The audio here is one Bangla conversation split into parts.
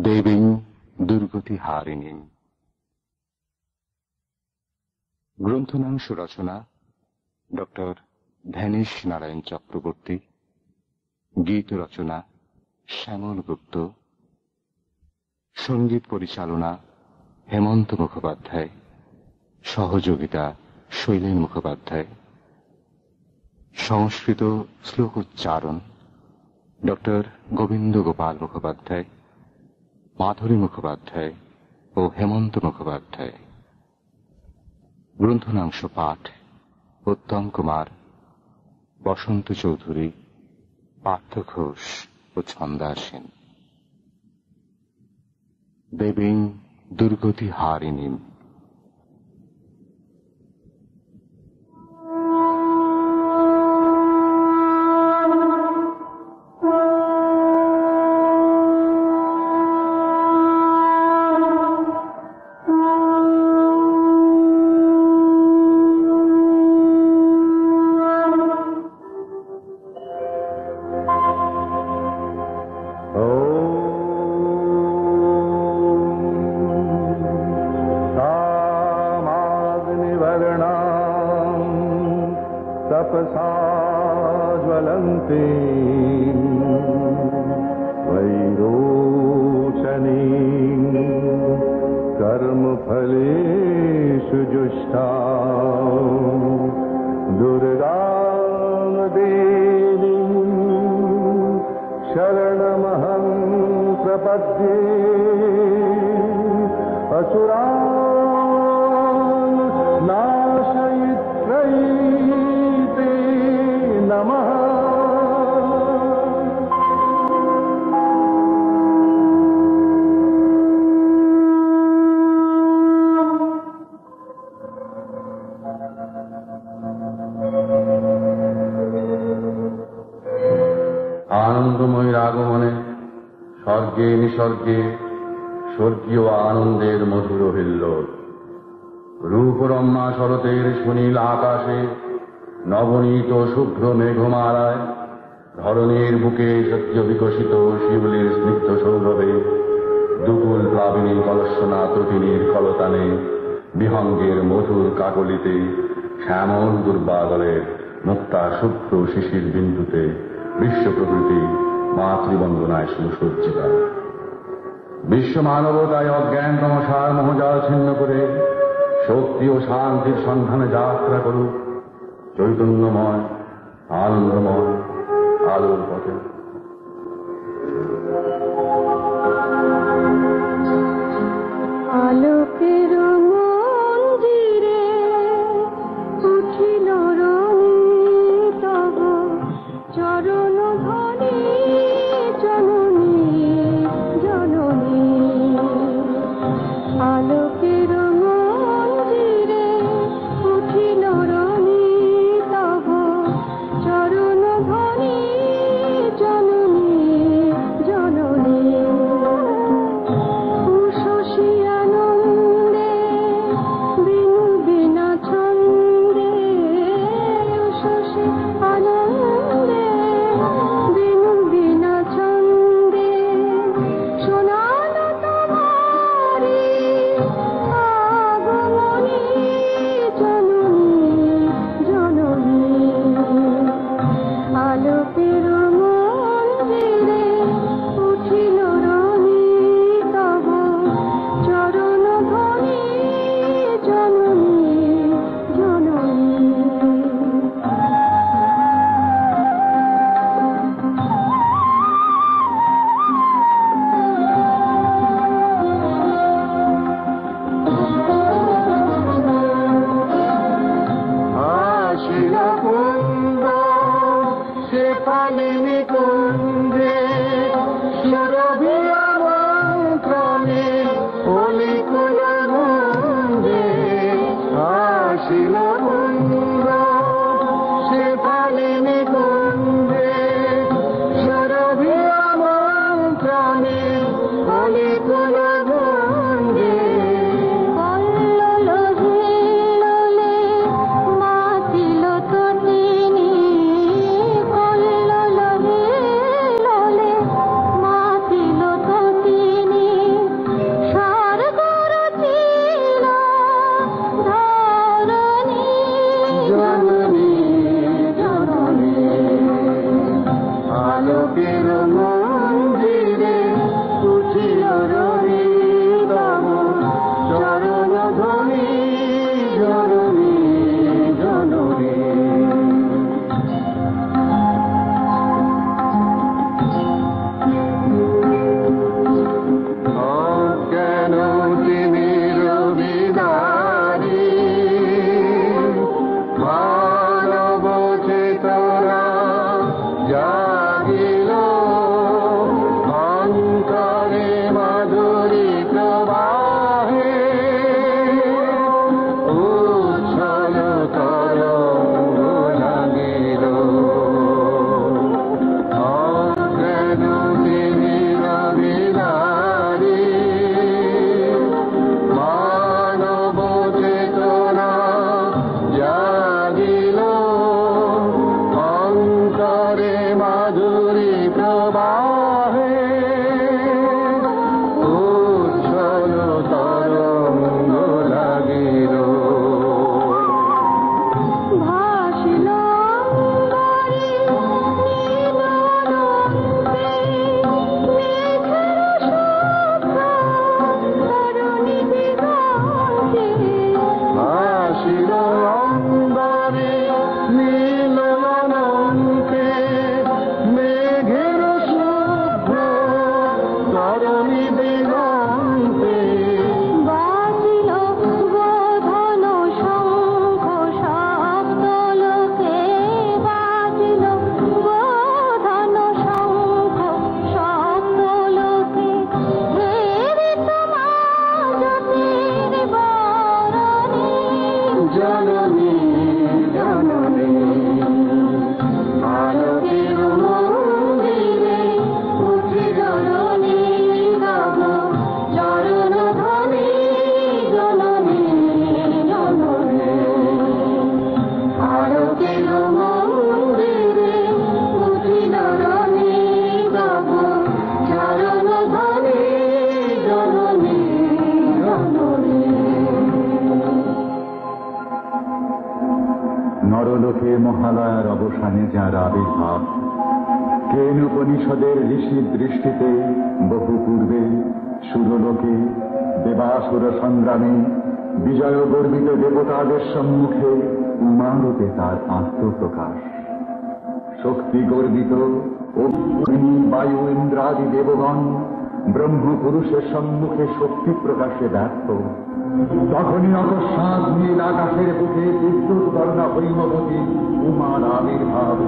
দেবীং দুর্গতি হারিণীম। গ্রন্থনাংশ রচনা ডক্টর ধ্যানেশ নারায়ণ চক্রবর্তী, গীত রচনা শ্যামল গুপ্ত, সঙ্গীত পরিচালনা হেমন্ত মুখোপাধ্যায়, সহযোগিতা শৈলেন মুখোপাধ্যায়, সংস্কৃত শ্লোক উচ্চারণ ডক্টর গোবিন্দ গোপাল মুখোপাধ্যায়, মাধুরী মুখোপাধ্যায় ও হেমন্ত মুখোপাধ্যায়। গ্রন্থনাংশ পাঠ উত্তম কুমার, বসন্ত চৌধুরী, পার্থ ঘোষ ও ছন্দা সেন। দেবীং দুর্গতি হারিণীম। আনন্দময়ীর আগমনে স্বর্গে নিসর্গে স্বর্গীয় আনন্দের মধুর হিল্লোল। রূপরম্যা শরতের সুনীল আকাশে নবনীত শুভ্র মেঘমালায় ধরণীর বুকে সদ্য বিকশিত শিউলির স্নিগ্ধ সৌরভে দুকুল প্লাবিনী কলস্বনা ত্রটিনীর কলতানে বিহঙ্গের মধুর কাকলিতে শ্যামল দুর্বাদলের মুক্তা শুভ্র শিশির বিন্দুতে বিশ্ব প্রকৃতি মাতৃবন্দনায় সুসজ্জিতা। বিশ্ব মানবতায় অজ্ঞান তমসার মোহজাল ছিন্ন করে শক্তি ও শান্তির সন্ধানে যাত্রা করুক চৈতন্যময় আনন্দময় আলোর পথে। আলোকের মন্দিরে উঠিল তব চরণ ধ্বনি, জননী জননী। আলোকের মন্দিরে উঠিল রণি তব চরণ ধ্বনি, জননী জননী। উষসী আনন্দে বিনু বিনা ছন্দে, উষসী আনন্দে বিনু বিনা ছন্দে শোনালো তোমারি আগমনী, জননী জননী। আলোকের মন্দিরে উঠিল রণি তব চরণ ধ্বনি, জননী জননী। আসিল কুন্দ শেফালিনী কুঞ্জে সুরভিয়া মন্ত্রণে অলিকুল গুঞ্জে। আসিল কুন্দ শেফালিনী কুঞ্জে সুরভিয়া মন্ত্রণে অলিকুল গুঞ্জে। কল্লোল হিল্লোলে মাতিল তটিনী, কল্লোল হিল্লোলে মাতিল তটিনী। মহালয়ার অবসানে যার আবির্ভাব, কেন উপনিষদের ঋষির দৃষ্টিতে বহু পূর্বে সুরলোকে দেবাসুর সংগ্রামে বিজয় গর্বিত দেবতাদের সম্মুখে উমারূপে তার আত্মপ্রকাশ। শক্তি গর্বিত অগ্নি বায়ু ইন্দ্রাদি দেবগণ ব্রহ্ম পুরুষের সম্মুখে শক্তি প্রকাশে ব্যর্থ। তখনই অকস্মাৎ নীল আকাশের বুকে বিদ্যুৎ বর্ণা হৈমবতী উমার আবির্ভাব।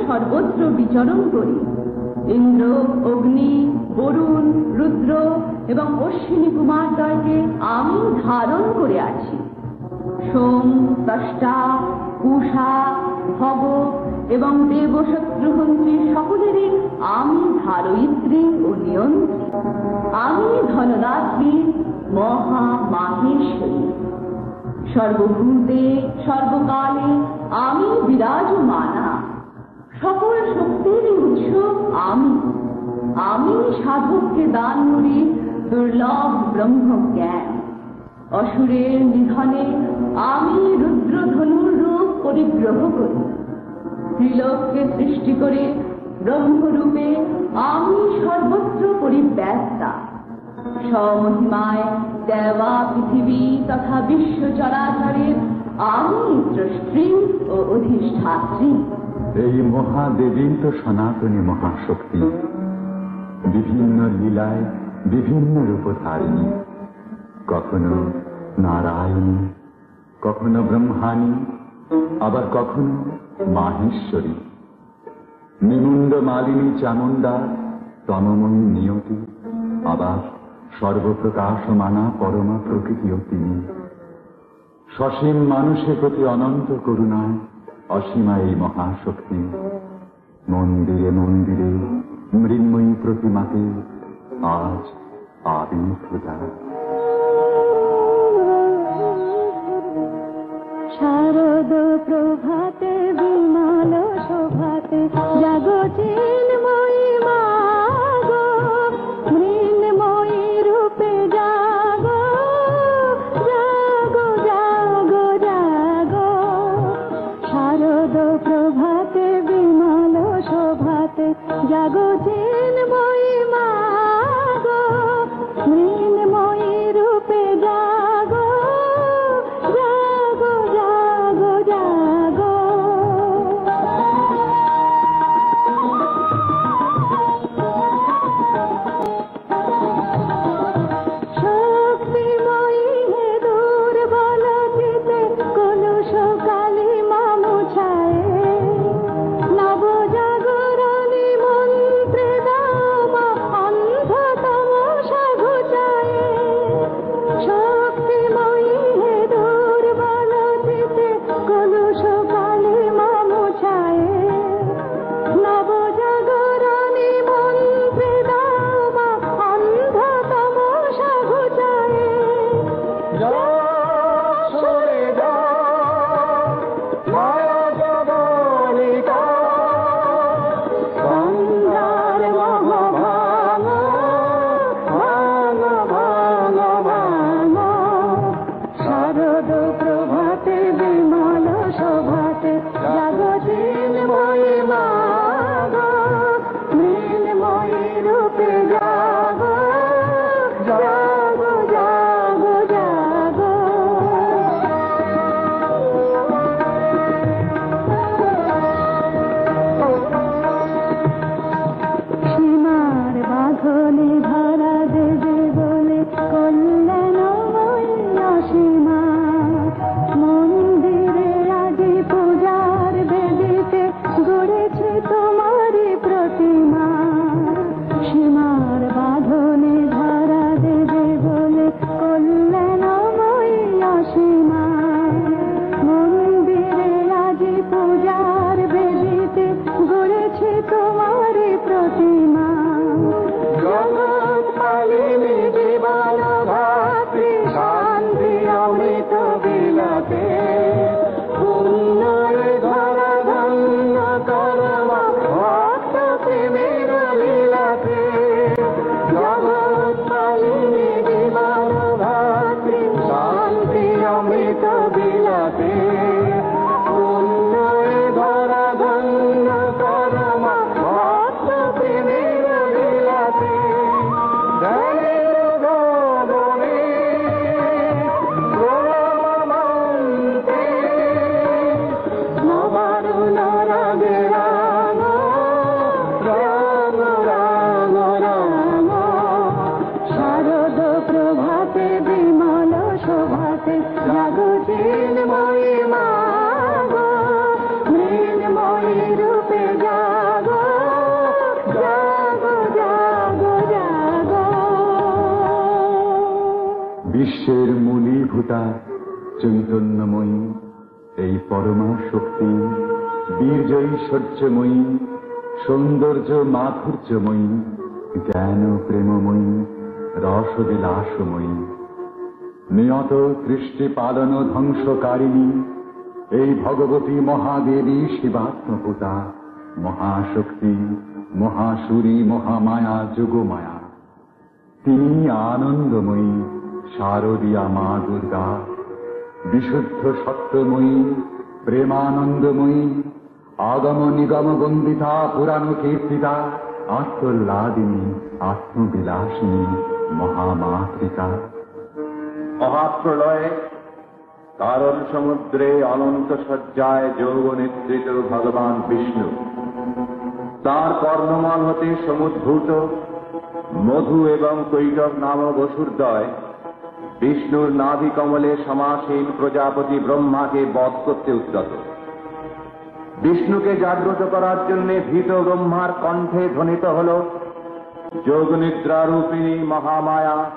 সর্বত্র বিচরণ করি। ইন্দ্র, অগ্নি, বরুণ, রুদ্র এবং অশ্বিনী কুমারদ্বয়কে আমি ধারণ করে আছি। সোম, ত্বষ্টা, কুষা, ভগ এবং দেবশত্রুহন্ত্রী সকলেরই আমি ধারয়িত্রী ও নিয়ন্ত্রী। আমি ধনদাত্রী মহামাহেশ্বরী। সর্বভূতে সর্বকালে আমি বিরাজমানা। সকল শক্তির উৎস আমি। আমি সাধককে দান করি দুর্লভ ব্রহ্ম জ্ঞান। অসুরের নিধনে আমি রুদ্রধনুর রূপ পরিগ্রহ করি। ত্রিলোককে সৃষ্টি করে ব্রহ্মরূপে আমি সর্বত্র পরিব্যাপ্তা। স্বমহিমায় দেওয়া পৃথিবী তথা বিশ্ব চরাচরের আমি স্রষ্টি ও অধিষ্ঠাত্রী। এই মহাদেবী তো সনাতনী মহাশক্তি, বিভিন্ন লীলায় বিভিন্ন রূপধারিণী। কখনো নারায়ণী, কখনো ব্রহ্মাণী, আবার কখনো মাহেশ্বরী। নিমুন্ড মালিনী চামুণ্ডা, তমময়ী নিয়তি, আবার সর্বপ্রকাশমানা পরমা প্রকৃতিও তিনি। সসীম মানুষের প্রতি অনন্ত করুণায় অসীমা এই মহাশক্তি। মন্দিরে মন্দিরে মৃন্ময়ী প্রতিমাকে আজ আবির্ভূতা। শারদ প্রভাতে বিমল শোভাতে জাগো চিন্ময়ী মাগো, মৃন্ময়ী রূপে জাগো, জাগো জাগো জাগো। শারদ প্রভাতে বিমল শোভাতে জাগো জাগো জাগো জাগো জাগো শক্তিময়ী হে দুর্বল চিতে কলুষ কালী মা মুছায়ে নব জাগরণী মন্ত্রে দাও মা অন্ধ তমসা ঘুচায়ে শক্তিময়ী হে দুর্বল চিতে কলুষ কালী মা মুছায়ে নব জাগরণী মন্ত্রে দাও মা অন্ধ তমসা ঘুচায়ে সরে মায়া জগনিকা সন্ধ্যার মহাভাঙ ভাঙ ভাঙ ভাঙ শারদ প্রভাতে বিমল শোভাতে জাগতিনময়ী মা গো মৃন্ময়ী রূপে জাগো জাগো জাগো জাগো সীমার বাঁধনে ধরা দেবে বলে কল্যাণময়ী অসীমা মন্দিরে আদি পূজার বেদিতে গড়েছে তোমারই প্রতিমা সীমার বাঁধনে ধরা দেবে বলে কল্যাণময়ী অসীমা মন্দিরে আদি পূজার বেদিতে গড়েছে তোমারই প্রতিমা জগৎ পালিনী জীবন ধাত্রী শান্তি অমৃত বিলাতে পুণ্যের ধরা ধন্য করমা ভক্ত প্রেমের লীলাতে জগৎ পালিনী জীবন ধাত্রী শান্তি অমৃত বিলাতে পুণ্যের ধরা ধন্য করমা ভক্ত প্রেমের লীলাতে শারদ প্রভাতে বিমল শোভাতে জাগতিনময়ী মা গো মৃন্ময়ী রূপে জাগো জাগো জাগো জাগো বিশ্বের মূলীভূতা চৈতন্যময়ী এই পরমা শক্তি বীর্যৈশ্বর্যময়ী সৌন্দর্য মাধুর্যময়ী জ্ঞান প্রেমময়ী রসবিলাসময়ী নিয়ত সৃষ্টি পালন ধ্বংসকারিণী এই ভগবতী মহাদেবী শিবাত্মভূতা মহাশক্তি মহাসুরী মহামায়া যোগমায়া তিনি আনন্দময়ী শারদীয়া মা দুর্গা বিশুদ্ধ সত্যময়ী প্রেমানন্দময়ী আগম নিগম বন্দিতা পুরাণ কীর্তিতা আত্মোল্লাদিনী আত্মবিলাসিনী মহামাতৃকা মহাপ্রলয়ে কারণ সমুদ্রে অনন্ত সজ্জায় যোগ নেতৃত ভগবান বিষ্ণু তাঁর কর্ণমল হতে সমুদ্ভূত মধু এবং কৈটব নামক অসুরদ্বয় বিষ্ণুর নাভি কমলে সমাসীন প্রজাপতি ব্রহ্মাকে বধ করতে উদ্যত বিষ্ণুকে জাগ্রত করার জন্য ভীত ব্রহ্মার কণ্ঠে ধ্বনিত হল যোগনিদ্রারূপিণী মহামায়া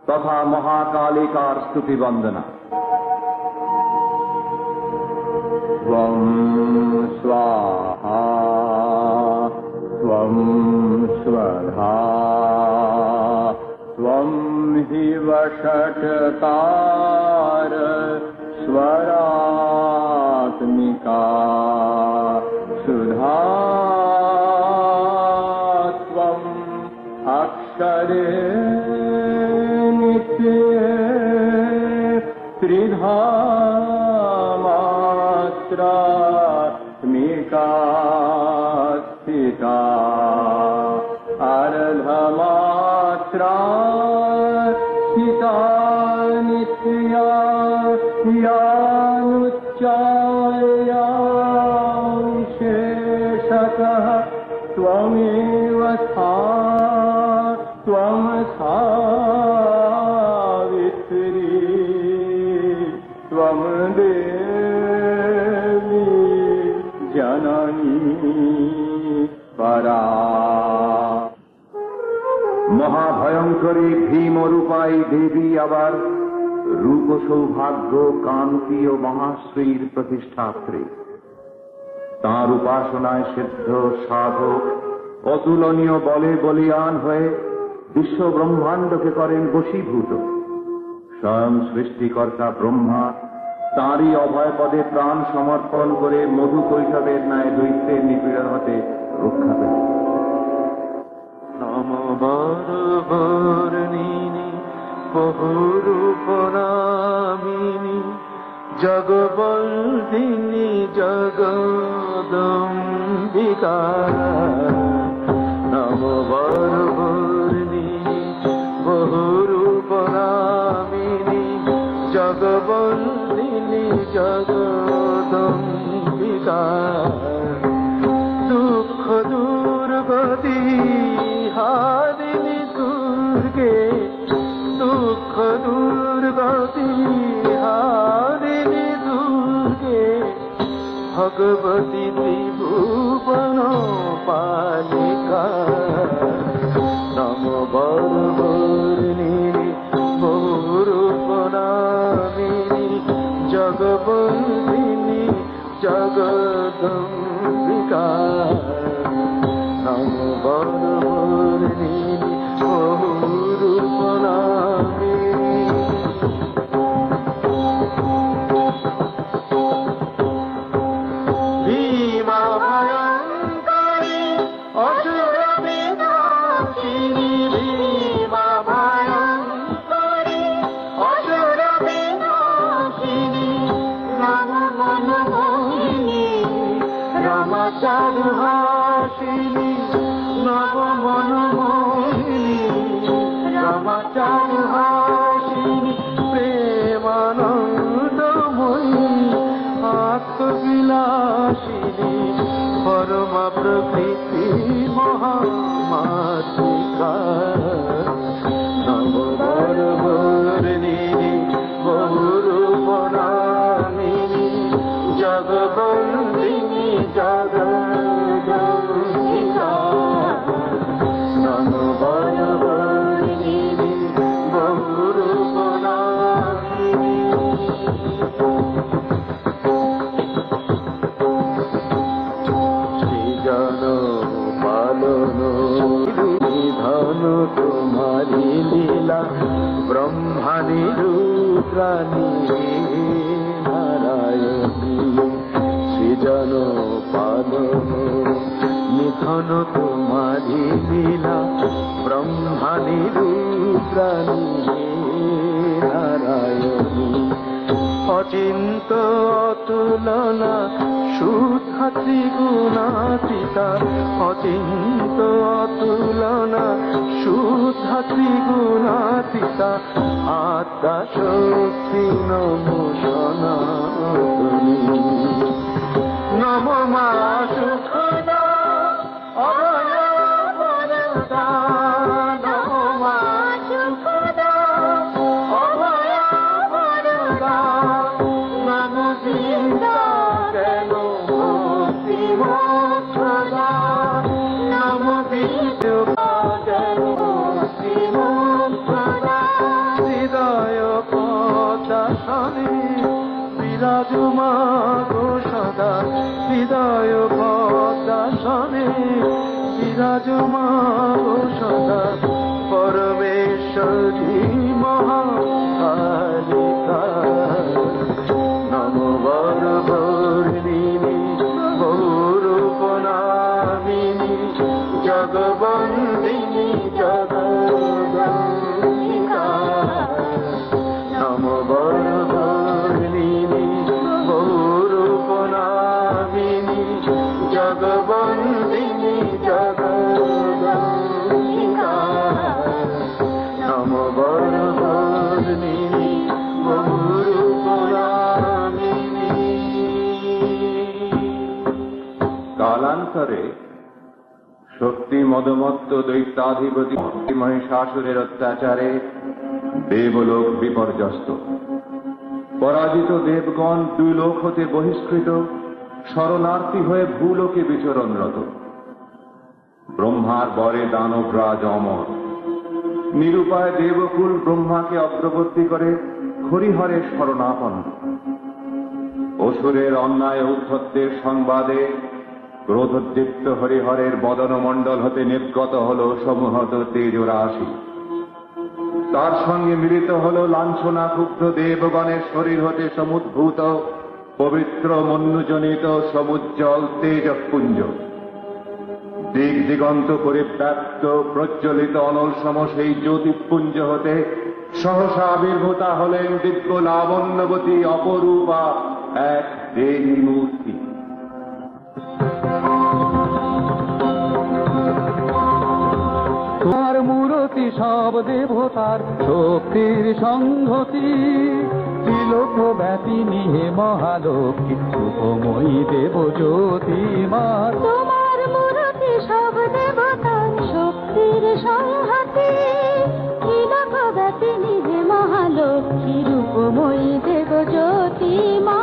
তথা মহাকালিকার স্তুতি বন্দনা ত্বং স্বাহা ত্বং স্বধা ত্বং হি বষটকার স্বরাত্মিকা সুধা ত্বং অক্ষরে ত্রিধা মাত্রাত্মিকা স্থিতা अर्धमात्रा स्थिता नित्य ত্বং দেবী জননী পরা। মহাভয়ঙ্করী ভীমরূপাই দেবী আবার রূপ সৌভাগ্য কান্তি ও মহাশ্রীর প্রতিষ্ঠাত্রী। তাঁর উপাসনায় সিদ্ধ সাধক অতুলনীয় বলে বলিয়ান হয়ে বিশ্ব ব্রহ্মাণ্ডকে করেন বশীভূত। স্বয়ং সৃষ্টিকর্তা ব্রহ্মা তাঁরই অভয় পদে প্রাণ সমর্পণ করে মধু কৈশবের ন্যায় দৈত্যের নিপীড়ন হতে রক্ষা পেলেন। নমবরবর্ণিনী বহুরূপনামিনী জগবন্দিনী জগদম্বিকা। নমবরবর্ণিনী বহুরূপনামিনী জগবন্দিনী জগদম্বিকা। দুঃখ দুর্গতি হারিণী দুর্গে, দুঃখ দুর্গতি হারিণী দুর্গে, ভগবতী ত্রিভুবন পালিকা। নমবরবর্ণিনী বহুরূপনামিনী জগবন্দিনী জগদম্বিকা। নমবরবর্ণিনী বহুরূপনামিনী। ভীমা ভয়ঙ্করী অসুর বিনাশিনী, ভীমা ভয়ঙ্করী অসুর বিনাশিনী। রাম মনমোহিনী রমা চারুহাসিনী, নব মনমোহিনী রমা চারুহাসিনী। প্রেমানন্দময়ী আত্মবিলাসিনী, পরমা প্রকৃতি মহামাতৃকা। নববরবর্ণিনী বহুরূপনামিনী জগবন্দিনী জগদম্বিকা। নববরবর্ণিনী বহুরূপনামিনী। সৃজন পালন বিধান তোমারি লীলা, ব্রহ্মাণী রুদ্রাণী নারায়ণী। সৃজন পালন নিধন তোমারি লীলা, ব্রহ্মাণী রুদ্রাণী নারায়ণী। অচিন্ত অতুলনা শুদ্ধা ত্রিগুণাতীতা, অচিন্ত অতুলনা শুদ্ধা ত্রিগুণাতীতা। আত্মা শক্তি নমো সনাতনী। নম মা সুখদা অভয় বরদা, নম মা সুখদা অভয় বরদা। নম চিন্তা কেন মুক্তি মোক্ষদা, নম বিদ্যা কেন মুক্তি মোক্ষদা। হৃদয় পদাসনে বিরাজমা গো সদা, হৃদয় পদাসনে বিরাজমা গো সদা। পরমেশ্বরী মহাকালিকা। নমবরবর্ণিনী বহুরূপনামিনী জগবন্দিনী জগদম্বিকা। নমবরবর্ণিনী বহুরূপনামিনী জগবন্দিনী জগদম্বিকা। নমবরবর্ণিনী বহুরূপনামিনী। কালান্তরে শক্তি মদমত্ত দৈত্যাধিপতি মহিষাসুরের অত্যাচারে দেবলোক বিপর্যস্ত। পরাজিত দেবগণ দুই লোক হতে বহিষ্কৃত, শরণার্থী হয়ে ভূলোকে বিচরণরত। ব্রহ্মার বরে দানবরাজ অমর। নিরুপায় দেবকুল ব্রহ্মাকে অগ্রবর্তী করে হরিহরের শরণাপন্ন। অসুরের অন্যায় উদ্ধত্তের সংবাদে ক্রোধোদ্দীপ্ত হরিহরের বদনমণ্ডল হতে নির্গত হল সমূহত তেজরাশি। তার সঙ্গে মিলিত হল লাঞ্ছনাক্ষুব্ধ দেবগণের শরীর হতে সমুদ্ভূত পবিত্র মন্যুজনিত সমুজ্জ্বল তেজপুঞ্জ। দিক দিগন্ত পরিব্যাপ্ত প্রজ্বলিত অনলসম সেই জ্যোতিপুঞ্জ হতে সহসা আবির্ভূতা হলেন দিব্য লাবণ্যবতী অপরূপা এক দেবী মূর্তি। তোমার মূরতি সব দেবতার শক্তির সংহতি, ত্রিলোক ব্যাপিনী হে মহালক্ষ্মী রূপময়ী দেব জ্যোতি মা। তোমার মূরতি সব দেবতার শক্তির সংহতি, ত্রিলোক ব্যাপিনী হে মহালক্ষ্মী রূপময়ী দেব জ্যোতি মা।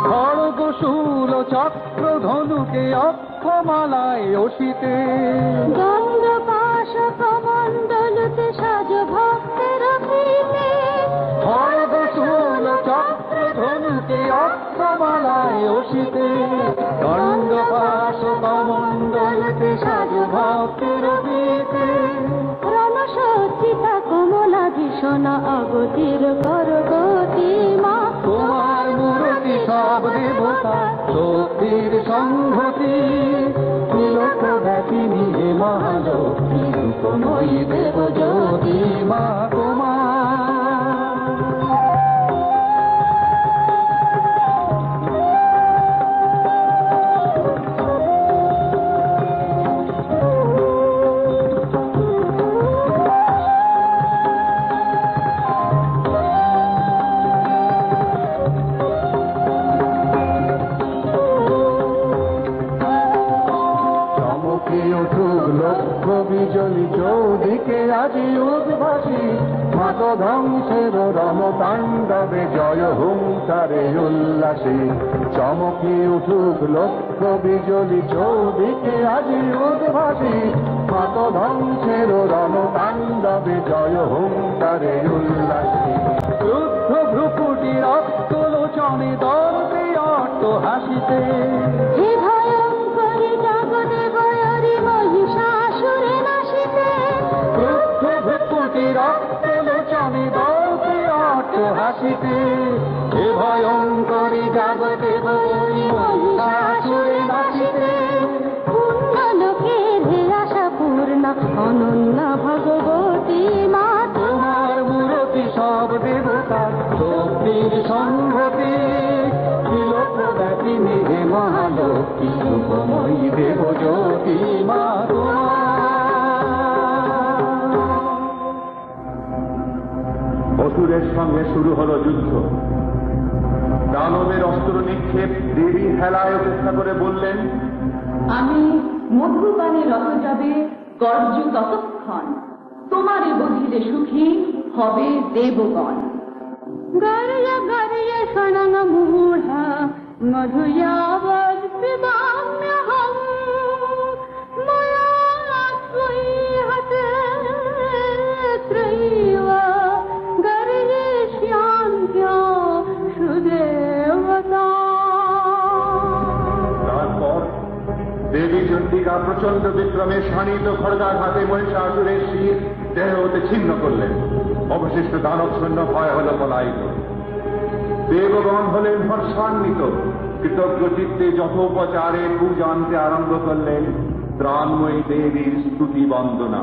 খড়গশূল চক্র ধনুকে অক্ষমালায় অসিতে, দণ্ড পাশ কমণ্ডলতে সাজ ভক্তের প্রীতে। খড়গশূল চক্র ধনুকে অক্ষমালায় অসিতে, দণ্ড পাশ কমণ্ডলতে সাজ ভক্তের প্রীতে। রণসজ্জিতা কমলা ভীষণ অগতির করগতি মা। তোমার মূরতি সব দেবতা শক্তির সংহতি, ত্রিলোক ব্যাপিনী হে মহালক্ষ্মী রূপময়ী দেব জ্যোতি মা। তোমার বিজলি চৌদিকে আজি উদ্ভাসী, মাত ধ্বংসের রণতাণ্ডবে জয় হুঙ্কারে উল্লাসী। চমকি উঠুক লক্ষ বিজলি চৌদিকে আজি উদ্ভাসী, মাত ধ্বংসের রণতাণ্ডবে জয় হুঙ্কারে উল্লাসী। ক্রুদ্ধ ভ্রুকুটি রক্ত লোচনে দর্পে অট্ট হাসিতে, হে ভয়ঙ্করী জগতে বয়রি মহিষাসুরে নাশিতে। ক্রুদ্ধ ভ্রুকুটি রক্ত লোচনে দর্পে অট্ট হাসিতে, হে ভয়ঙ্করী জগতে বয়রি মহিষাসুরে নাশিতে। পুণ্যলোকের হে আশা পূর্ণ অনন্য ভগবতী মা। তোমার মূরতি সব দেবতার শক্তির সংহতি, ত্রিলোক ব্যাপিনী হে মহালক্ষ্মী রূপময়ী দেব জ্যোতি মা। অসুরের সঙ্গে শুরু হল যুদ্ধ। দানবের অস্ত্র নিক্ষেপ দেবী হেলায় উপেক্ষা করে বললেন, আমি মধুপানে রত যাবে গর্জ ততক্ষণ, তোমারে বধিলে সুখী হবে দেবগণ। গর্য গর্য শোনং মূঢ়া মধুয়াবৎ পিবাম্যহং, ময়া ত্বয়ীহতে ত্রৈব গর্জয়িষ্যাম্যো সুদেবতা। তারপর দেবী চণ্ডিকা প্রচন্ড বিক্রমে শাণিত খড়গাঘাতে মহিষাসুরের শির দেহ হতে ছিন্ন করলেন। অবশিষ্ট দানব সৈন্য ভয় হল পলায়িত। দেবগণ হলেন হর্ষান্বিত, কৃতজ্ঞ চিত্তে যথোপচারে পূজা আনতে আরম্ভ করলেন ত্রাণময়ী দেবীর স্তুতি বন্দনা।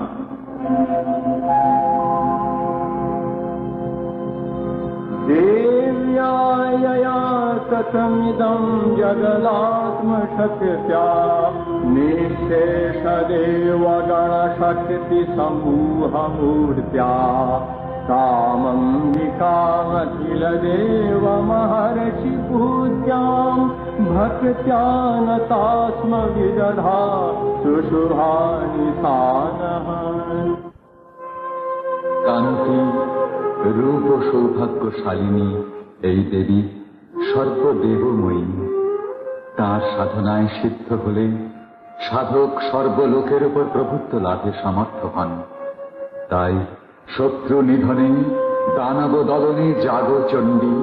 देव्यायया कथमिदं जगदात्मशक्त्या, निःशेषदेवगणशक्तिसमूहमूर्त्या, कामं निकामखिलदेवमहर्षि पूज्याम् भक्त्यानतास्म विदधा सुशुभानि सानः। কান্তি রূপ ও সৌভাগ্যশালিনী এই দেবী সর্বদেবময়ী। তাঁর সাধনায় সিদ্ধ হলে সাধক সর্বলোকের উপর প্রভুত্ব লাভে সমর্থ হন। তাই শত্রু নিধনে দানব দলনে জাগো চণ্ডী।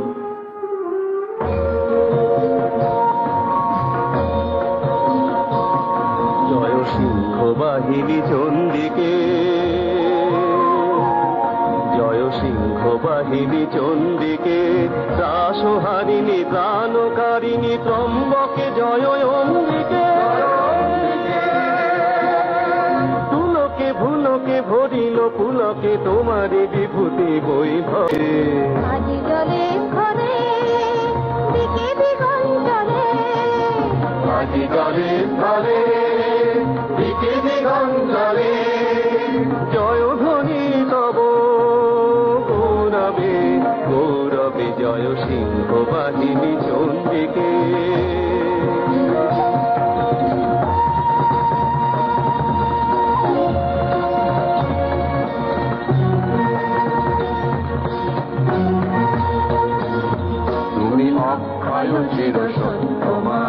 জয় সিংহ বাহিনী চণ্ডীকে, জয় সিংহ বাহিনী চণ্ডীকে, দাসহারিণী প্রাণকারিণী ত্রম্বকে জয় অম্বিকে। তুলকে ভুলকে ভরিল পুলকে তোমারে বিভূতি বৈভবে। আজি জলে ঘরে দিকে দিগন্তরে, আজি জলে স্থলে দিকে দিগন্তরে, জয় ধ্বনি তব গৌরবে গৌরবে, জয় সিংহ বাহিনী চণ্ডীকে। তুমি অক্ষয় চির সত্যমা,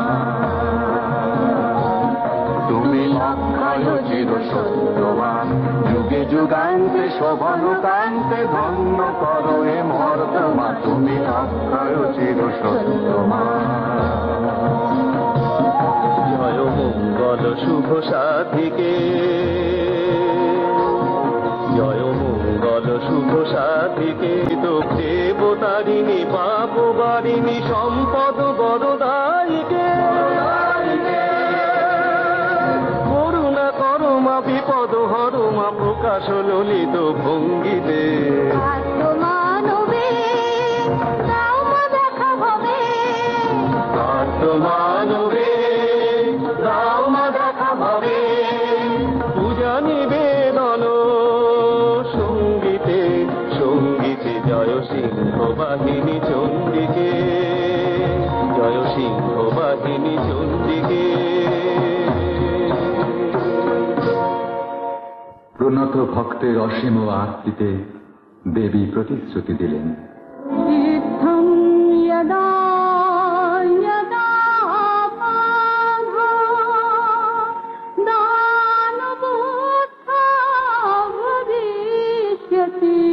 তুমি অক্ষয় চির সত্যমা, যুগে যুগান্তে শোভন কান্তে ধন্য করো এ মর্তমা। তুমি অক্ষয় চির সত্যমা। জয় মঙ্গল শুভ সাধিকে, জয় মঙ্গল শুভ সাধিকে, তো দেবতারিণী পাপ বারিণী সম্পদ বরদায়িকে। করুণা করমা বিপদ হরমা প্রকাশ ললিত ভঙ্গিতে। আত্মমানবে দাও মা দেখা ভবে, আত্মমানবে দাও মা দেখা ভাবে, পূজা নিবেদন সঙ্গীতে সঙ্গীতে, জয় সিংহ বাহিনী চণ্ডীকে, জয় সিংহ বাহিনী চণ্ডীকে। প্রণত ভক্তের অসীম আরতিতে দেবী প্রতিশ্রুতি দিলেন। ইত্থং যদা যদা বাধা দানবোত্থা ভবিষ্যতি,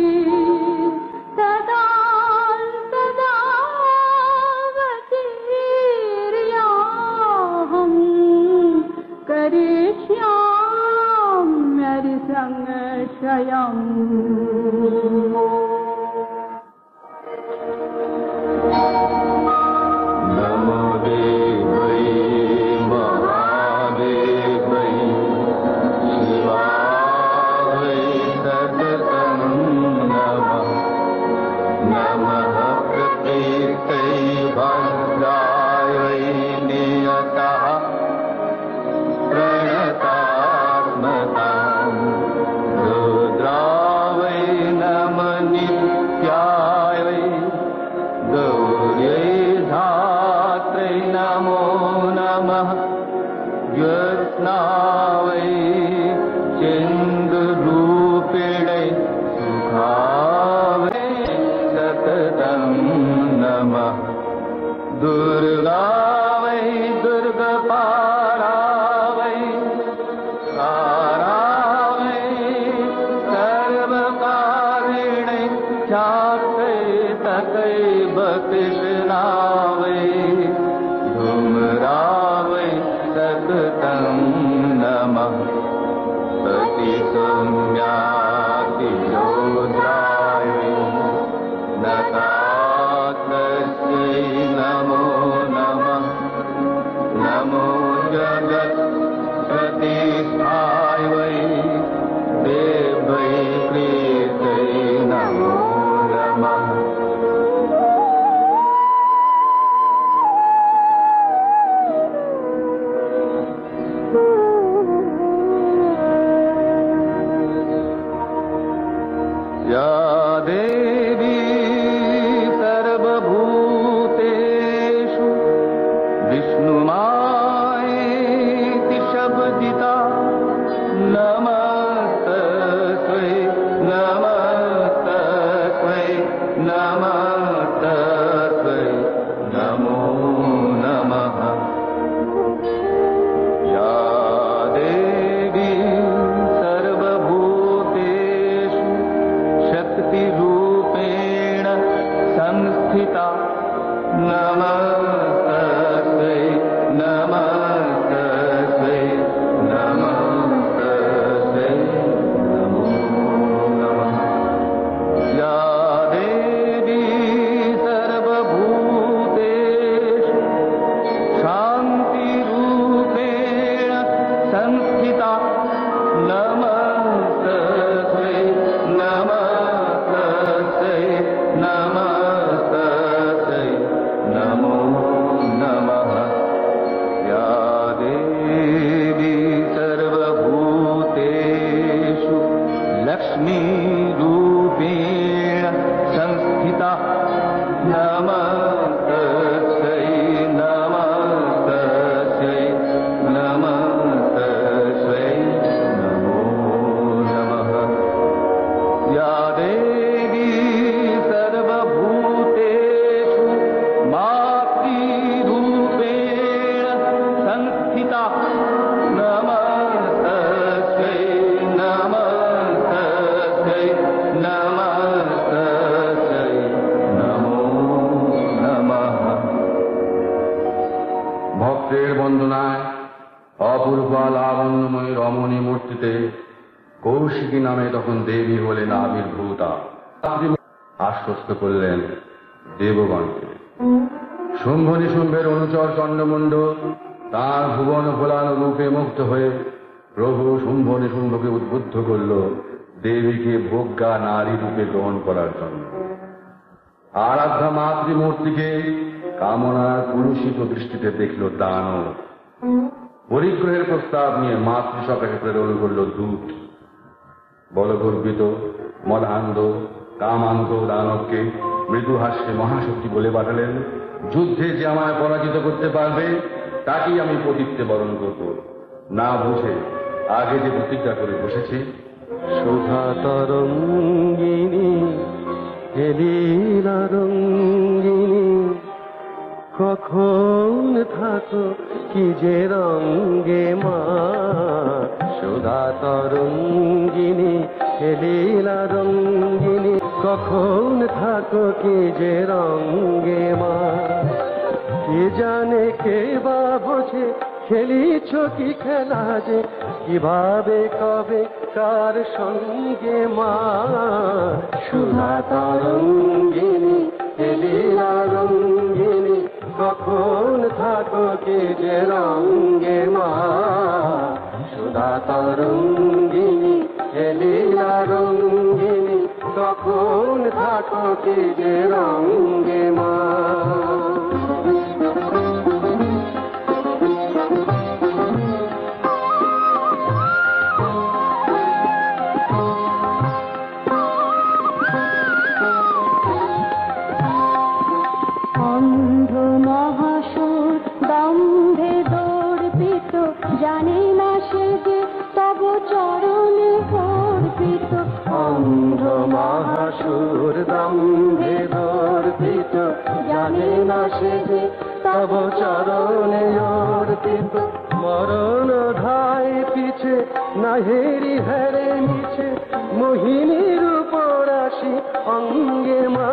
তদা তদা গতির্যাহং করিষ্যাম্যরি সংশয়ম। নমো দেবৈ মহাদেবৈ শিবায় সততং নমঃ। নমঃ প্রকৃতৈ ভদ্রায় নিয়তঃ প্রণতাত্মতাং। रुद्रावै नमः नित्यायै, गौर्यै धात्रै नमो नमः। ज्योत्स्नावै चन्द्ररूपिणै सुखावै सततं नमः। दुर्गावै दुर्गपारावै कारावै सर्वकारिणै चाकै तकै बतिष्णावै। धूम्रावै सततं नमः। अतिसौम्यातिरोद्रायै नतातस्यै नमो नमः। नमो जगत् प्रतिष्ठायै देवै प्रीतै नमो नमः। या देवी सर्वभूतेषु स्थिता नमस्तस्यै नमस्तस्यै नमस्तस्यै नमो नमः। ভক্তের বন্দনায় অপূর্বা লাবণ্যময়ী রমণী মূর্তিতে কৌশিকী নামে তখন দেবী হলেন আবির্ভূতা। আশ্বস্ত করলেন দেবগণকে। শুম্ভ নিশুম্ভের অনুচর চণ্ডমুণ্ড তাঁর ভুবন ভোলানো রূপে মুগ্ধ হয়ে প্রভু শুম্ভ নিশুম্ভকে উদ্বুদ্ধ করল দেবীকে ভোগ্যা নারী রূপে গ্রহণ করার জন্য। আরাধ্যা মাতৃমূর্তিকে কামনার পুরুষিত দৃষ্টিতে দেখল দানব। পরিগ্রহের প্রস্তাব নিয়ে মাতৃসকাশে প্রেরণ করল দূত। বলগর্বিত মদান্ধ কামান্ধ দানবকে মৃদু হাস্যে মহাশক্তি বলে পাঠালেন, যুদ্ধে যে আমায় পরাজিত করতে পারবে তাকেই আমি পতিত্বে বরণ করব। না বুঝে আগে যে প্রতিজ্ঞা করে বসেছি। শোভা তরঙ্গিনী লীলা রঙ্গিনী কখন থাকো কি যে রঙ্গে মা। শোভা তরঙ্গিনী লীলা রঙ্গিনী কখন থাকো কি যে রঙ্গে মা। কে জানে কে বা বোঝে খেলিছ কি খেলা যে কিভাবে কবে কার সঙ্গে মা। সুধা তরঙ্গিনী লীলা রঙ্গিনী কখন থাকো কি যে রঙ্গে মা। সুধা তরঙ্গিনী লীলা রঙ্গিনী কখন থাকো কি যে রঙ্গে মা। অন্ধ মহাসুর দম্ভে দর্পিত জানে না সে যে তব চরণে অর্পিত। অন্ধ মহাসুর দম্ভে দর্পিত জানে না সে যে তব চরণে অর্পিত। মরণ ধায় পিছে নাহেরি হেরে মিছে মোহিনীর উপর আসি অঙ্গে মা।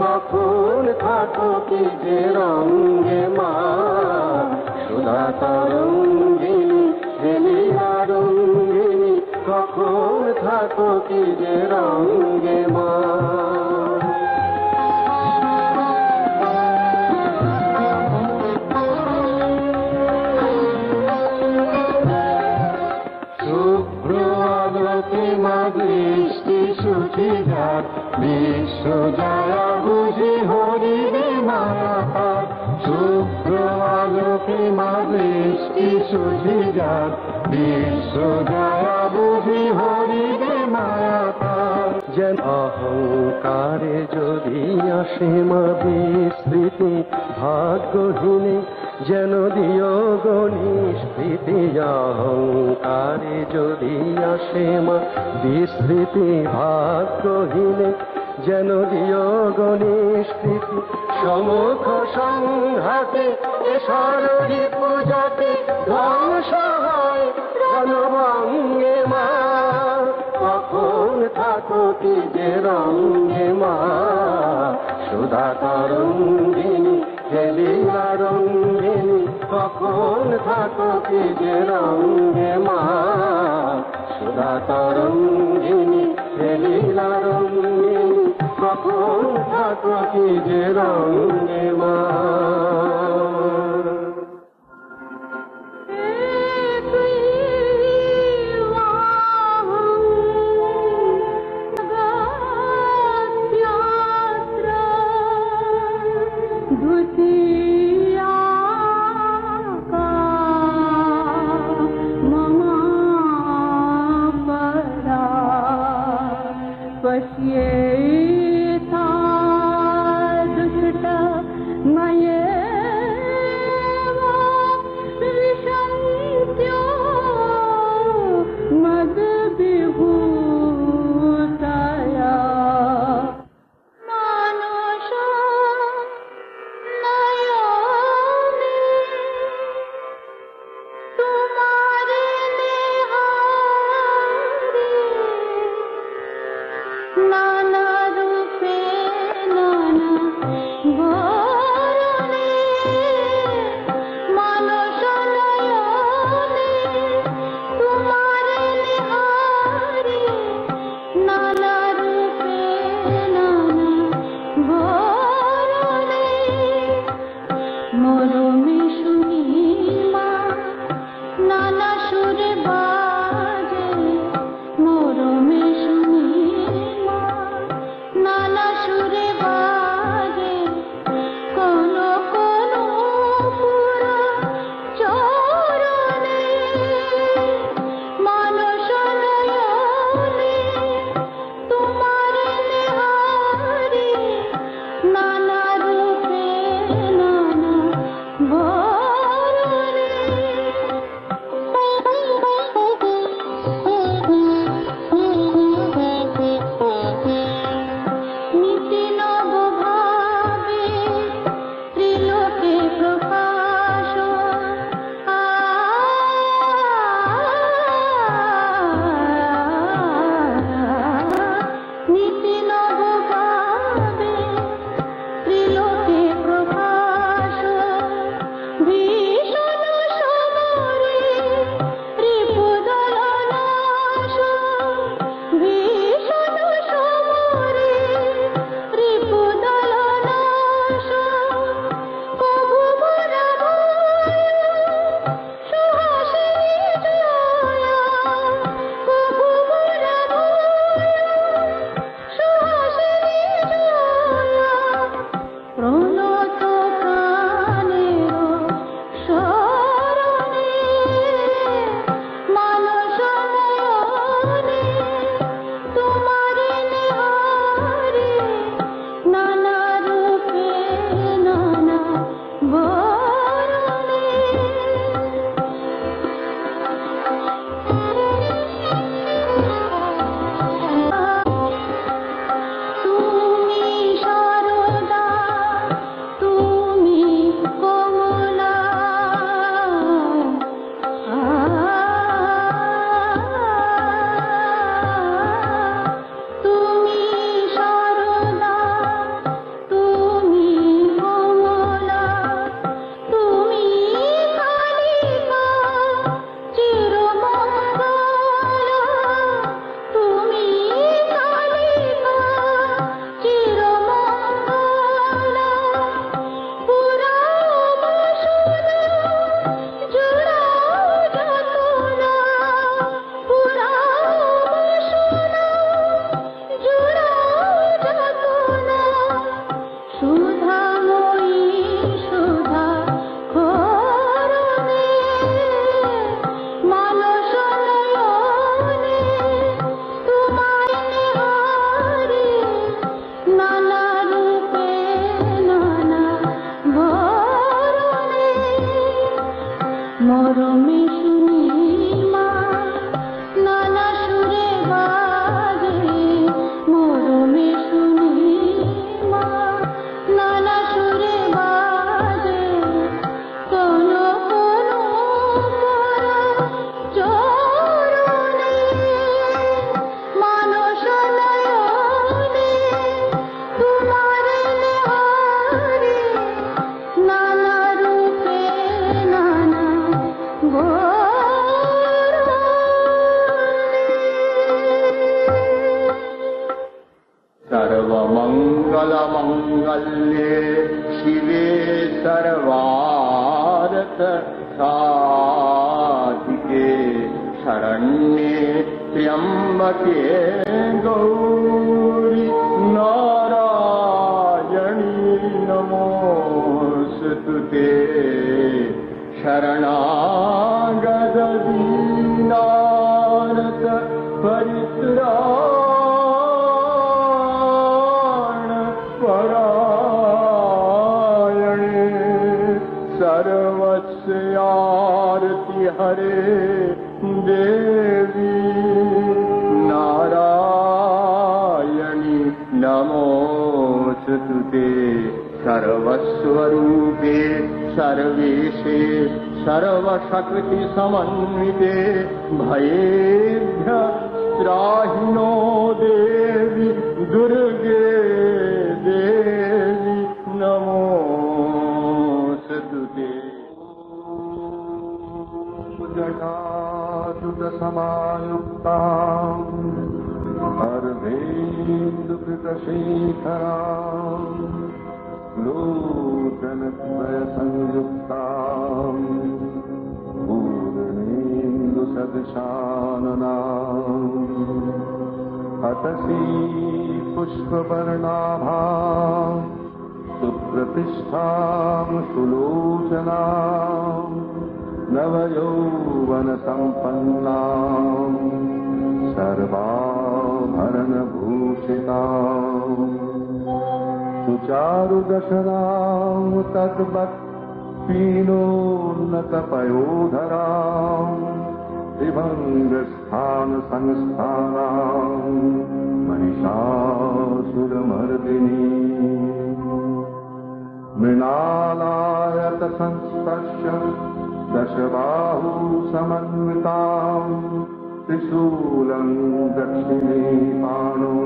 কখন থাকো কি যে রঙ্গে মা। সুধা তরঙ্গিনী লীলা রঙ্গিনী কখন থাকো কি যে রঙ্গে মা। শুভ্র আলোকে মা দৃষ্টি সুচিদার বিশ্ব জয়া বুঝি হরিরে মায়া পার। শুভ্র আলোকে মা দৃষ্টি সুচিদার বিশ্ব জয়া বুঝি হরিরে মায়া পার। যেন অহংকারে যদি আসে মা বিস্মৃতি ভাগ্যহীনে যেন দিও গণিষ্কৃতি। অহংকারে যদি আসে মা বিস্মৃতি ভাগ্যহীনে যেন দিও গণিষ্কৃতি। সমুখ সংঘাতে এসরি পূজাতে ধ্বংস হয় রণভঙ্গে মা। কখন থাকো কি যে রঙ্গে মা। সুধা তরঙ্গিনী লীলা রঙ্গিনী কখন থাকো কি যে রঙ্গে মা। সুধা তরঙ্গিনী লীলা রঙ্গিনী কখন থাকো কি যে রঙ্গে মা। पश्येता दुष्ट मये মরমে শুনি মা নানা সুরে বাজে, মরমে শুনি মা নানা সুরে বাজে, কোন কোন চরণে মানস নয়নে তোমার নেহারে, নানা রূপে নানা सर्वमङ्गलमङ्गल्ये शिवे सर्वार्थ साधिके शरण्ये त्र्यम्बके गौरि नारायणी नमोऽस्तुते शरणागत दीनार्त परित्राण परायणे सर्वस्यार्ति हरे देवी नारायणी नमोऽस्तुते सर्वस्वरूपे सर्वेशे सर्वशक्ति समन्विते भयेभ्य त्राहि नो देवी दुर्गे देवी नमोऽस्तुते। जटाजुटसमायुक्ताम् अर्धेन्दुकृतशेखराम् लोचनद्वयसंयुक्ताम् पूर्णेन्दुसदृशाननाम् हतसी पुष्पवर्णाभाम् सुप्रतिष्ठाम् सुलोचनाम् नवयौवनसम्पन्नाम् सर्वाभरणभूषिताम् सुचारुदशनाम् तद्वत् पीनोन्नतपयोधराम् विभङ्गस्थानसंस्थानाम् महिषासुरमर्दिनी मृणालायतसंस्पर्श्य दशबाहु समन्विताम् त्रिशूलम् दक्षिणे पाणौ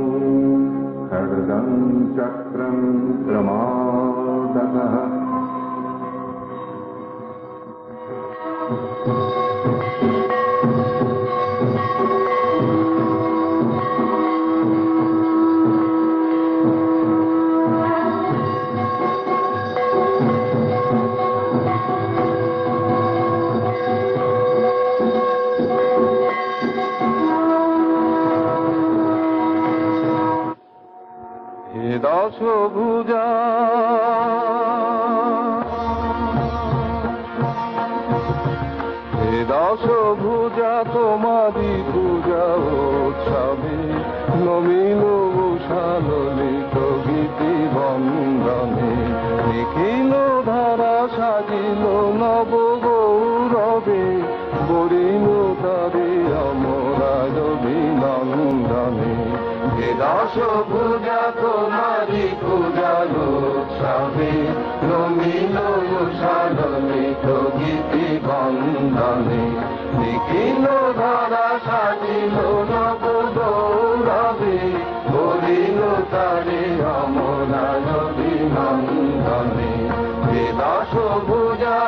खड्गम् चक्रम् क्रमादतः দশভুজা হে দশভুজা তোমারি পূজা উৎসবে নমিল উষালিত গীতি বন্দনে নিখিল ধারা সাজিল নব গৌরবে বরিল তারে অমরাজ অভিনন্দনে। হে দশভুজা তোমারি পূজা উৎসবে নমিল উষালিত গীতি বন্দনে নিখিল ধারা সাজিল নব গৌরবে বরিল তারে অমরাজ অভিনন্দনে। হে দশভুজা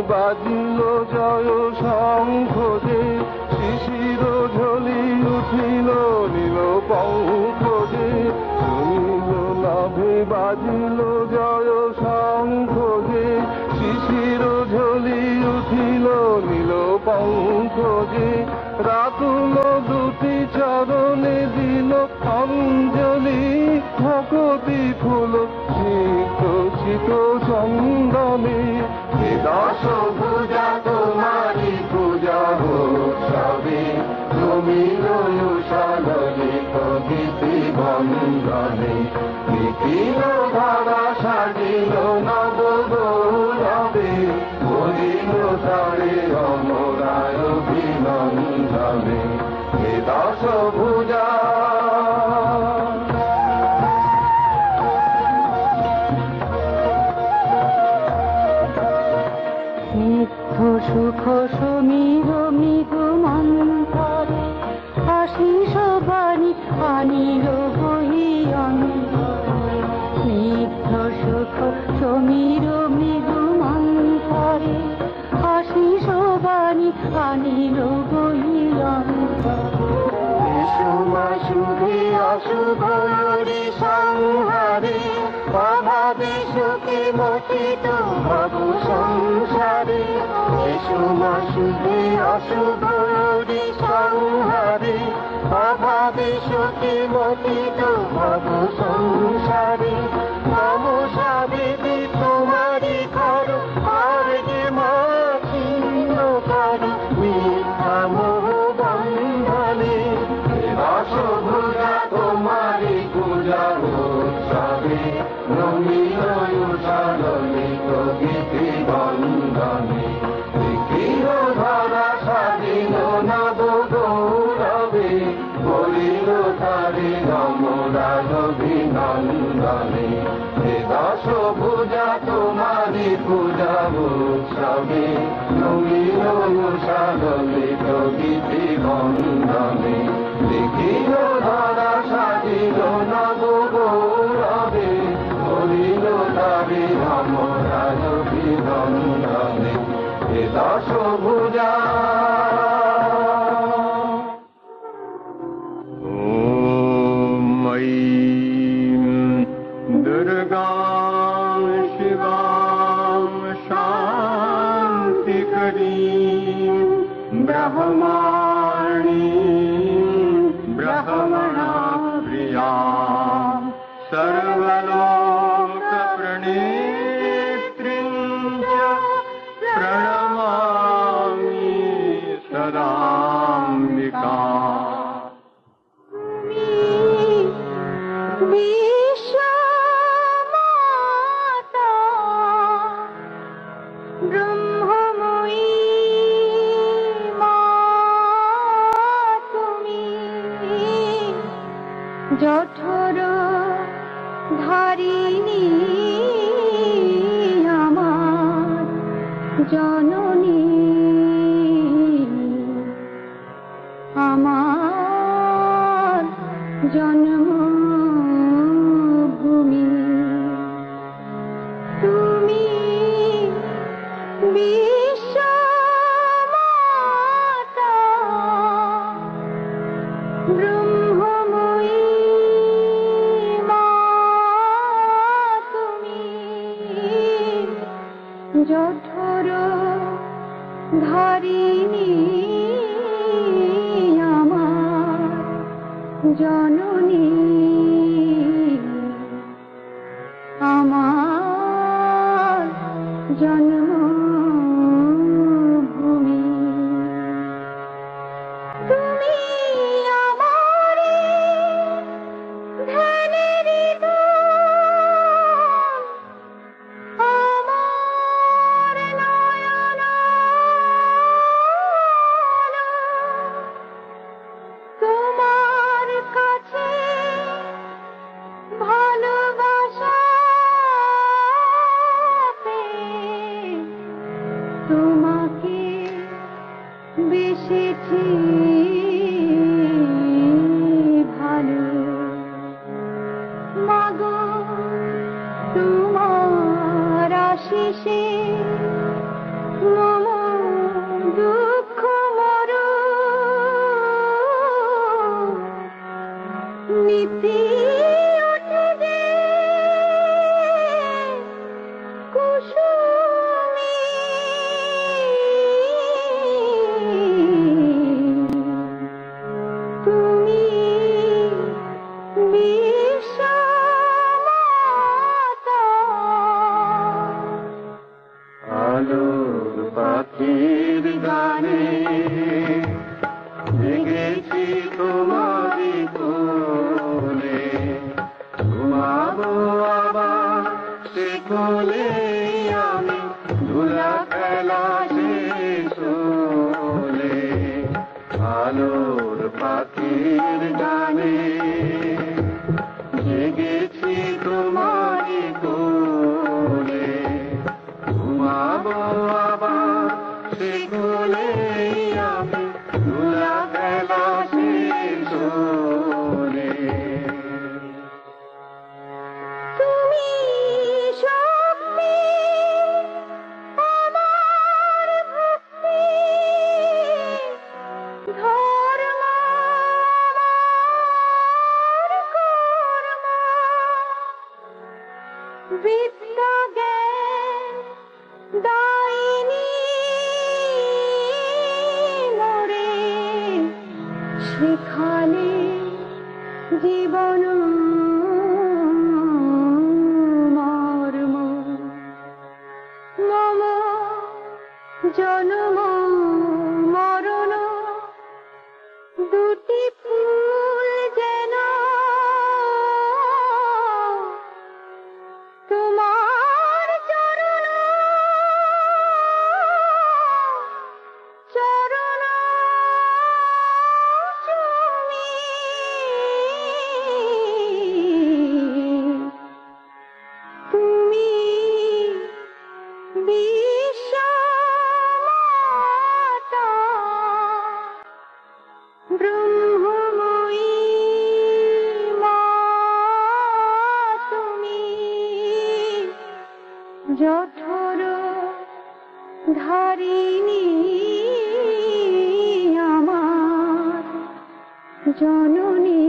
বাজিল জয় শঙ্খ যে শিশির ঝলি উঠিল নীল পঙ্খ যে শুনিল নাভে বাজিল জয় শঙ্খ যে শিশির ঝলি উঠিল নীল পঙ্খ যে রাতুল দুটি চরণে দিল অঞ্জলি ভকতি ফুল শীত শীত চন্দনে দশ পূজা তোমারি পূজা উৎসবে তুমি রয়ুষালিত গীতি বন্দনে নিখিল ধারা সাজিল নব গৌরবে বলিল তারে অমরায় অভিনন্দনে দশ পূজা সুখ সমীর মৃদু মন্থরে আশিস বাণী আনিল বহিয়ন স্নিগ্ধ সুখ সমীর মৃদু মন্থরে আশিস বাণী আনিল বহিয়ন শুভে অশুভ সংহারে অভাবে সুখে মথিত ভব সংসারে শুভে অশুভ সংহারে অভাবে সুখে মথিত ভব সংসারে নমস্কারে তোমারি ঘর আর যে মা ছিন্ন কর মিথ্যা মোহ বন্ধনে দশভুজা তোমারি পূজা উৎসবে নমিল উষালিত গীতি বন্দনে নিখিল ধারা সাজিল নব গৌরবে বলিল তারে নমরাজ অভিনন্দনে দশভুজা তোমারি পূজা উৎসবে নমিল উষালিত গীতি বন্দনে নিখিল ধারা সাজিল নব গৌরবে বলিল তারে নমরাজ অভিনন্দনে দশভুজা दुर्गां शिवां शान्तिकरीं ब्रह्माणीं ब्रह्मणाप्रियां सर्वलोकप्रणेत्रीं च प्रणमामि सदाम्बिकाम् ব্রহ্মময়ী মা তুমি জঠর ধারিণী আমার জননী আমার জন্মভূমি তুমি বিশ্বমাতা ব্রহ্মময়ী মা তুমি জঠর ধারিণী আমার জননী আমার জন্মভূমি তুমি আমারে ধ্যানেরি ধন আমার নয়ন তোমার কাছে ভালোবাসা তোমাকে বেসেছি ভালো মাগো তোমার আশিসে মম দুঃখ মর নীতি ওঠে যে কুসুমী পাখির গানে জেগেছি তোমারই কোলে, ঘুমাবো আবার সে কোলে আমি, ধুলা খেলা শেষ হলে আলোর পাখির গানে জেগেছি তোমারই কোলে, ঘুমাবো আবার সে কোলে আমি, ধুলা খেলা শেষ হলে। তুমি শক্তি আমার ভক্তি, ধর্ম আমার কর্ম, বিদ্যা জ্ঞান দায়িনী মোরে, সেখানে জীবন মর্ম, মম জন্ম মরণ দুটি ফুল যেন তোমার চরণ চরণ চুমি, তুমি বিশ্বমাতা ব্রহ্মময়ী মা, তুমি জঠর ধারিণী আমার জননী,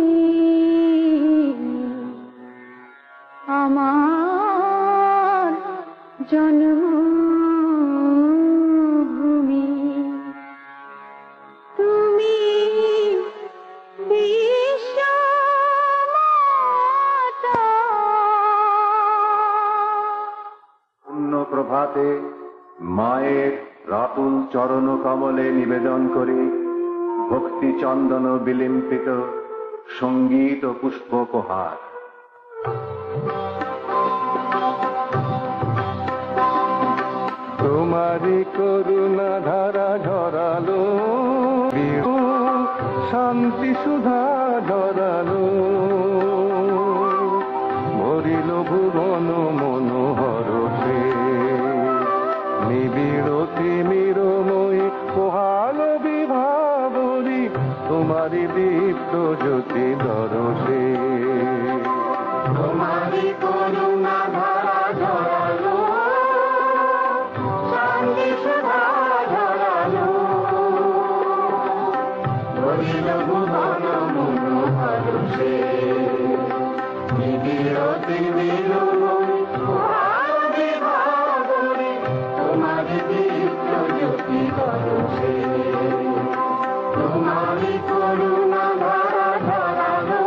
আমার জন্মভূমি, তুমি বিশ্বমাতা। পূর্ণ প্রভাতে মায়ের রাতুল চরণ কমলে নিবেদন করে ভক্তি চন্দন বিলিম্পিত সঙ্গীত ও পুষ্পোপহার। তোমারি করুণা ধারা ঝরালো, শান্তি সুধা ঝরালো, ভরিল ভুবন মনোহরসে, নিবিড় তিমিরময়ী পোহাল বিভাবরী, তোমারি দীপ্ত জ্যোতি দরসে। তোমারি করুণা ধারা ঝরালো, শান্তি সুধা ঝরালো, ভরিল ভুবন মনোহরসে, নিবিড় তিমিরময়ী পোহাল বিভাবরী, তোমারি দীপ্ত জ্যোতি দরসে। তোমারি করুণা ধারা ঝরালো,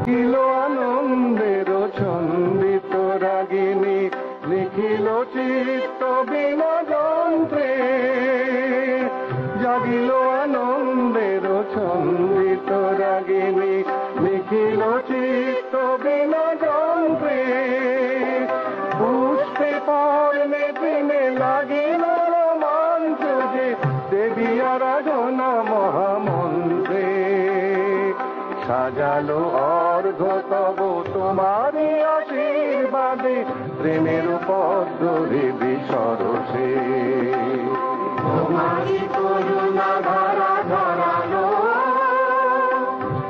লিখিল আনন্দের ছন্দিত রাগিনী, লিখিল চিত্ত বিনা যন্ত্রে, জাগিল আনন্দের ছন্দিত রাগিনী, লিখিল চিত্ত বিনা যন্ত্রে, পুষ্পে পর্ণে প্রেমে লাগিল রোমাঞ্চ যে, দেবী আরাধনা মহামন্ত্রে, সাজালো অর্ঘ তব তোমারি আশীর্বাদে, প্রেমের পদ্ম হৃদি সরসে। তোমারি করুণা ধারা ঝরালো,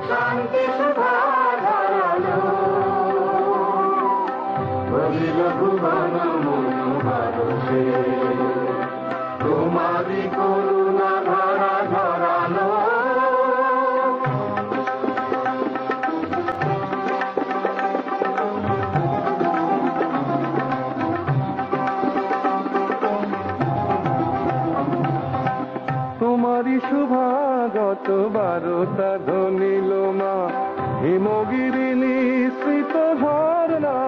শান্তি সুধা ঝরালো, ভরিল ভুবন মনোহরসে। তোমারি করুণা ধারা ঝরালো, তোমার নীলমা হিমগিরি নিঃসৃত ঝর্ণা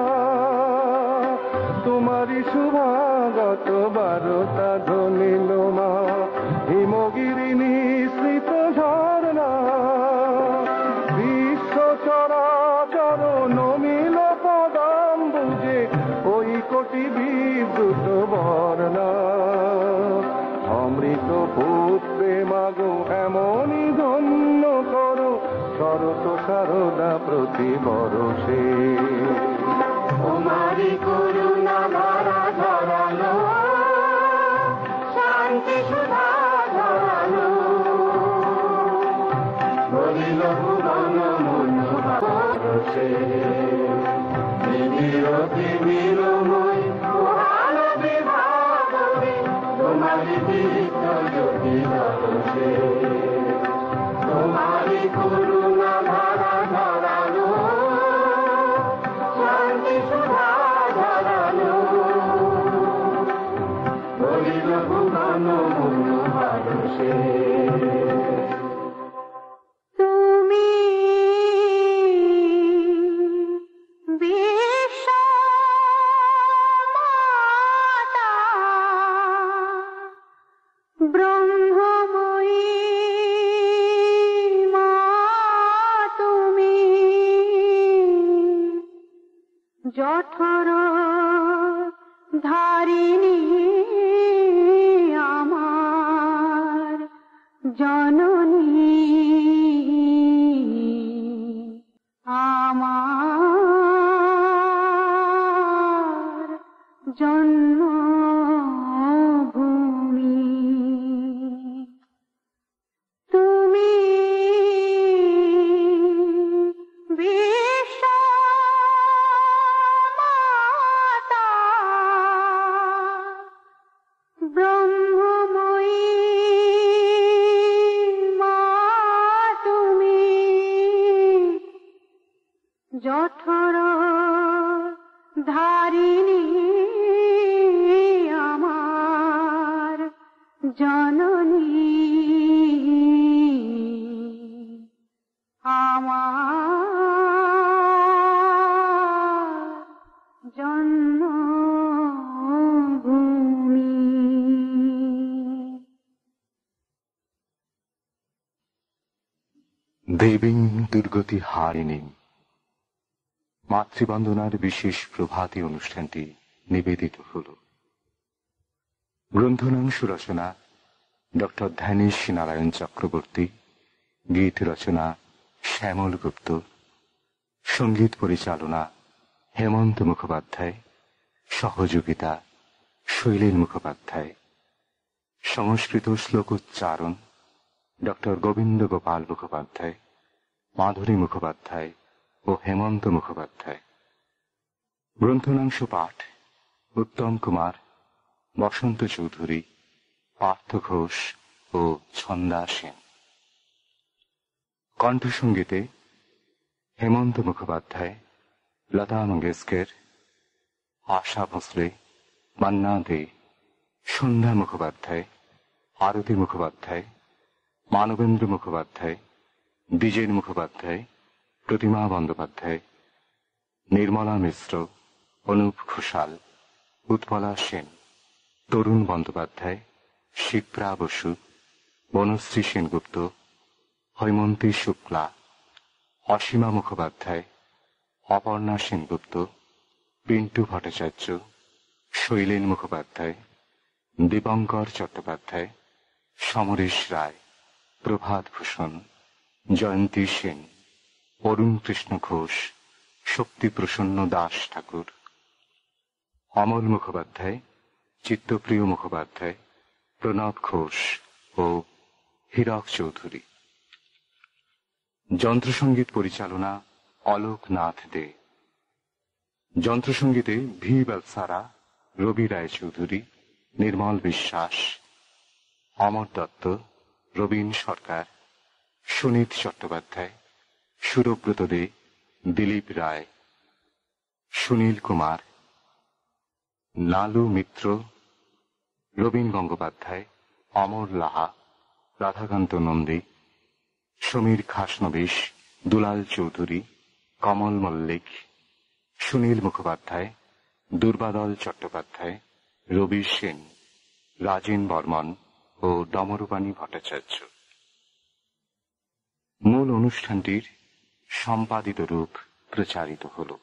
তোমারই শুভাগত বারতা নীলমা হিমগিরি নিঃসৃত ঝর্ণা বিশ্ব চরাচর নমিল পদাম্বুজে ওই কোটি বিদ্যুৎ বর্ণা অমৃত পুত্রে মাগো এমনই ধন্য করো শরত সারদা প্রতি বরষে তোমারি করুণা ধারা ঝরালো শান্তি সুধা ঝরালো বলিল ভুবন মনু বরষে তিমিরময় মহান বিভাগে তোমারি দীপ্ত জ্যোতি বরষে তোমারি করুণা ধারা ঝরালো শান্তি সুধা ঝরালো বলিল ভুবন মনু বরষে তুমি বিশ্ব মাতা ব্রহ্মময়ী মা তুমি জঠর ধারিণী আমার জননী আমার জন্মভূমি তুমি বিশ্ব মাতা ব্রহ্মময়ী মা তুমি জঠর ধারিণী আমার জননী আমার জন্মভূমি। দেবীং দুর্গতি হারিণী মাতৃবন্দনার বিশেষ প্রভাতী অনুষ্ঠানটি নিবেদিত হল। গ্রন্থনাংশ রচনা ডক্টর ধ্যানেশ নারায়ণ চক্রবর্তী, গীত রচনা শ্যামল গুপ্ত, সঙ্গীত পরিচালনা হেমন্ত মুখোপাধ্যায়, সহযোগিতা শৈলেন মুখোপাধ্যায়, সংস্কৃত শ্লোকোচ্চারণ ডক্টর গোবিন্দ গোপাল মুখোপাধ্যায়, মাধুরী মুখোপাধ্যায় ও হেমন্ত মুখোপাধ্যায়। গ্রন্থনাংশ পাঠ উত্তম কুমার, বসন্ত চৌধুরী, পার্থ ঘোষ ও ছন্দা সেন। কণ্ঠসঙ্গীতে হেমন্ত মুখোপাধ্যায়, লতা মঙ্গেশকর, আশা ভোসলে, মান্না দে, সন্ধ্যা মুখোপাধ্যায়, আরতি মুখোপাধ্যায়, মানবেন্দ্র মুখোপাধ্যায়, দ্বিজেন মুখোপাধ্যায়, প্রতিমা বন্দ্যোপাধ্যায়, নির্মলা মিশ্র, অনুপ ঘোষাল, উৎপলা সেন, তরুণ বন্দ্যোপাধ্যায়, শিপ্রা বসু, বনশ্রী সেনগুপ্ত, হৈমন্তী শুক্লা, অসীমা মুখোপাধ্যায়, অপর্ণা সেনগুপ্ত, পিন্টু ভট্টাচার্য, শৈলেন মুখোপাধ্যায়, দীপঙ্কর চট্টোপাধ্যায়, সমরেশ রায়, প্রভাত ভূষণ, জয়ন্তী সেন, অরুণ কৃষ্ণ ঘোষ, শক্তিপ্রসন্ন দাস ঠাকুর, অমল মুখোপাধ্যায়, চিত্তপ্রিয় মুখোপাধ্যায়, প্রণব ঘোষ ও হীরক চৌধুরী। যন্ত্রসঙ্গীত পরিচালনা অলোক নাথ দে। যন্ত্রসঙ্গীতে ভি বলসারা, রবি রায় চৌধুরী, নির্মল বিশ্বাস, অমর দত্ত, রবীন সরকার, সুনীত চট্টোপাধ্যায়, সুরব্রত দে, দিলীপ রায়, সুনীল কুমার, লালু মিত্র, রবীন গঙ্গোপাধ্যায়, অমর লাহা, রাধাকান্ত নন্দী, সমীর খাসনবিশ, দুলাল চৌধুরী, কমল মল্লিক, সুনীল মুখোপাধ্যায়, দুর্বাদল চট্টোপাধ্যায়, রবি সেন, রাজেন বর্মন ও ডমরুপাণি ভট্টাচার্য। মূল অনুষ্ঠানটির সম্পাদিত রূপ প্রচারিত হল।